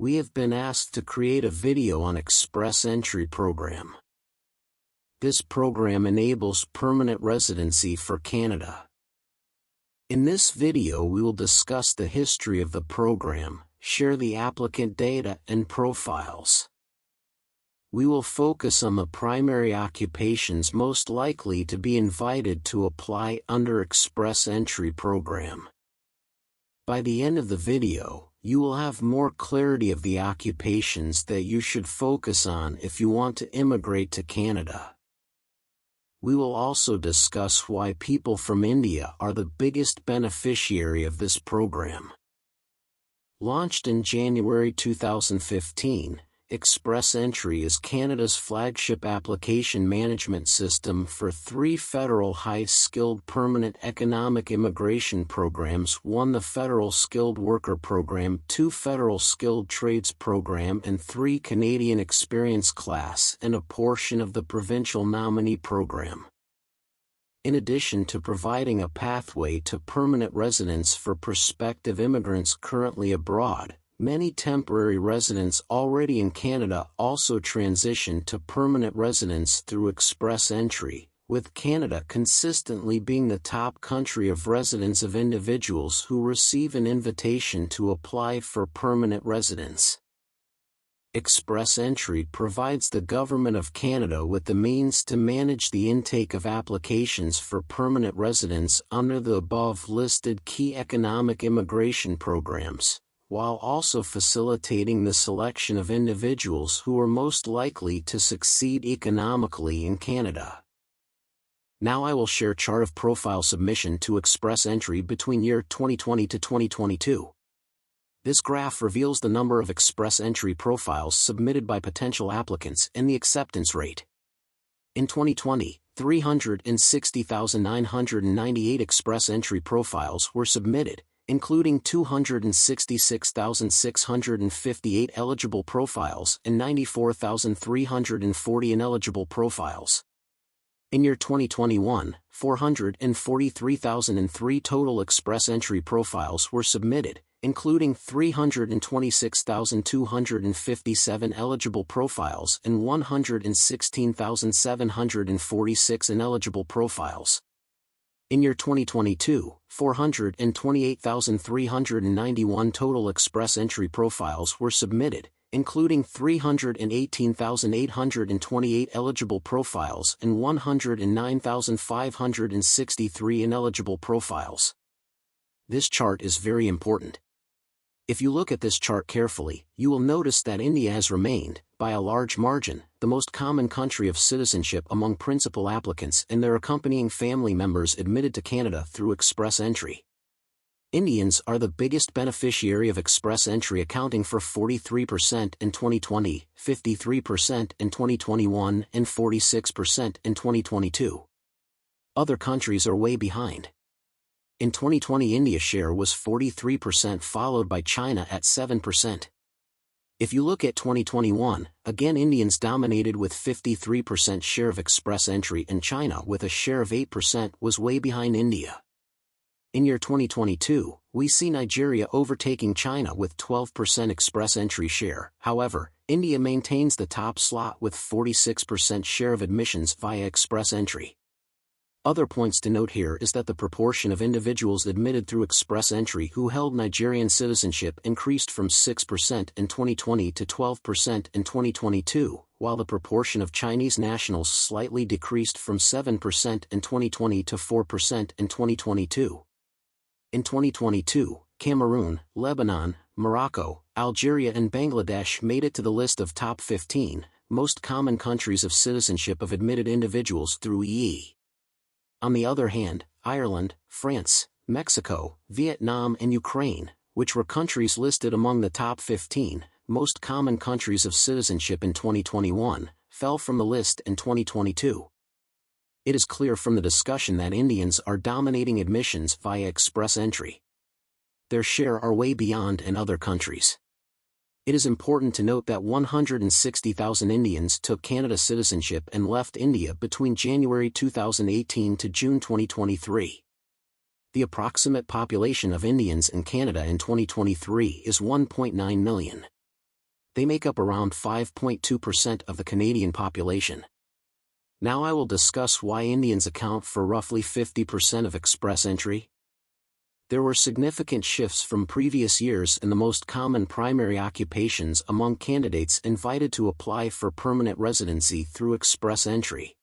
We have been asked to create a video on Express Entry program. This program enables permanent residency for Canada. In this video we will discuss the history of the program, share the applicant data and profiles. We will focus on the primary occupations most likely to be invited to apply under Express Entry program. By the end of the video, you will have more clarity of the occupations that you should focus on if you want to immigrate to Canada. We will also discuss why people from India are the biggest beneficiary of this program. Launched in January 2015, Express Entry is Canada's flagship application management system for 3 federal high-skilled permanent economic immigration programs: 1 the Federal Skilled Worker Program, 2 Federal Skilled Trades Program, and 3 Canadian Experience Class and a portion of the Provincial Nominee Program. In addition to providing a pathway to permanent residence for prospective immigrants currently abroad, many temporary residents already in Canada also transition to permanent residence through Express Entry, with Canada consistently being the top country of residence of individuals who receive an invitation to apply for permanent residence. Express Entry provides the Government of Canada with the means to manage the intake of applications for permanent residence under the above-listed key economic immigration programs, while also facilitating the selection of individuals who are most likely to succeed economically in Canada. Now I will share chart of profile submission to Express Entry between year 2020 to 2022. This graph reveals the number of Express Entry profiles submitted by potential applicants and the acceptance rate. In 2020, 360,998 Express Entry profiles were submitted, including 266,658 eligible profiles and 94,340 ineligible profiles. In year 2021, 443,003 total Express Entry profiles were submitted, including 326,257 eligible profiles and 116,746 ineligible profiles. In year 2022, 428,391 total Express Entry profiles were submitted, including 318,828 eligible profiles and 109,563 ineligible profiles. This chart is very important. If you look at this chart carefully, you will notice that India has remained, by a large margin, the most common country of citizenship among principal applicants and their accompanying family members admitted to Canada through Express Entry. Indians are the biggest beneficiary of Express Entry, accounting for 43% in 2020, 53% in 2021, and 46% in 2022. Other countries are way behind. In 2020, India's share was 43%, followed by China at 7%. If you look at 2021, again Indians dominated with 53% share of Express Entry, and China with a share of 8% was way behind India. In year 2022, we see Nigeria overtaking China with 12% Express Entry share. However, India maintains the top slot with 46% share of admissions via Express Entry. Other points to note here is that the proportion of individuals admitted through Express Entry who held Nigerian citizenship increased from 6% in 2020 to 12% in 2022, while the proportion of Chinese nationals slightly decreased from 7% in 2020 to 4% in 2022. In 2022, Cameroon, Lebanon, Morocco, Algeria and Bangladesh made it to the list of top 15 most common countries of citizenship of admitted individuals through EE. On the other hand, Ireland, France, Mexico, Vietnam and Ukraine, which were countries listed among the top 15 most common countries of citizenship in 2021, fell from the list in 2022. It is clear from the discussion that Indians are dominating admissions via Express Entry. Their share are way beyond in other countries. It is important to note that 160,000 Indians took Canada citizenship and left India between January 2018 to June 2023. The approximate population of Indians in Canada in 2023 is 1.9 million. They make up around 5.2% of the Canadian population. Now I will discuss why Indians account for roughly 50% of express entry. There were significant shifts from previous years in the most common primary occupations among candidates invited to apply for permanent residency through express entry.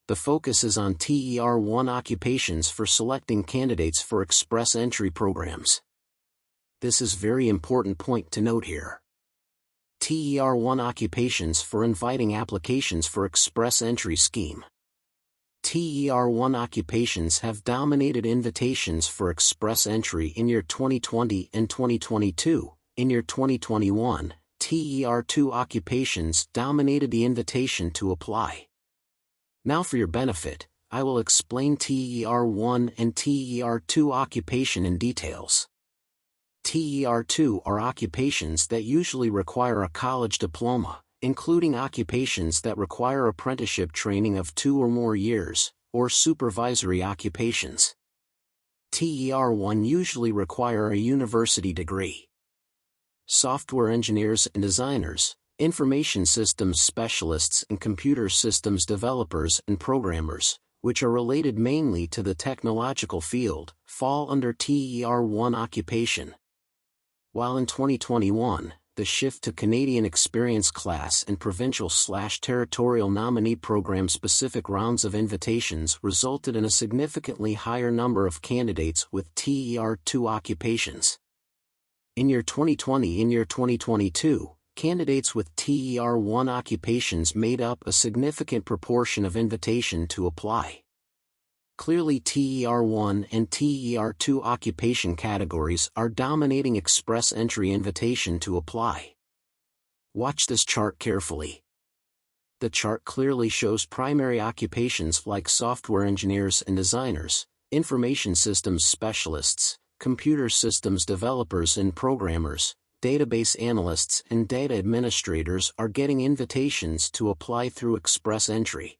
The focus is on TER1 occupations for selecting candidates for express entry programs. This is a very important point to note here. TER1 occupations for inviting applications for express entry scheme. TER1 occupations have dominated invitations for express entry in year 2020 and 2022. In year 2021, TER2 occupations dominated the invitation to apply. Now for your benefit, I will explain TER1 and TER2 occupation in details. TER2 are occupations that usually require a college diploma, including occupations that require apprenticeship training of 2 or more years, or supervisory occupations. TER1 usually require a university degree. Software engineers and designers, information systems specialists and computer systems developers and programmers, which are related mainly to the technological field, fall under TER1 occupation. While in 2021, the shift to Canadian Experience Class and provincial/territorial nominee program-specific rounds of invitations resulted in a significantly higher number of candidates with TER2 occupations. In year 2020 and year 2022, candidates with TER1 occupations made up a significant proportion of invitation to apply. Clearly TER1 and TER2 occupation categories are dominating express entry invitation to apply. Watch this chart carefully. The chart clearly shows primary occupations like software engineers and designers, information systems specialists, computer systems developers and programmers, database analysts and data administrators are getting invitations to apply through express entry.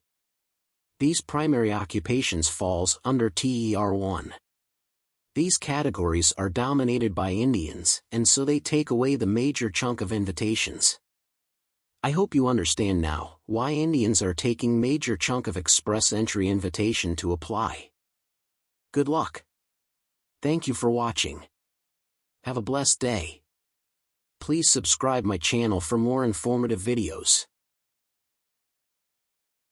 These primary occupations falls under TER1. These categories are dominated by Indians, and so they take away the major chunk of invitations. I hope you understand now why Indians are taking major chunk of express entry invitation to apply. Good luck. Thank you for watching. Have a blessed day. Please subscribe my channel for more informative videos.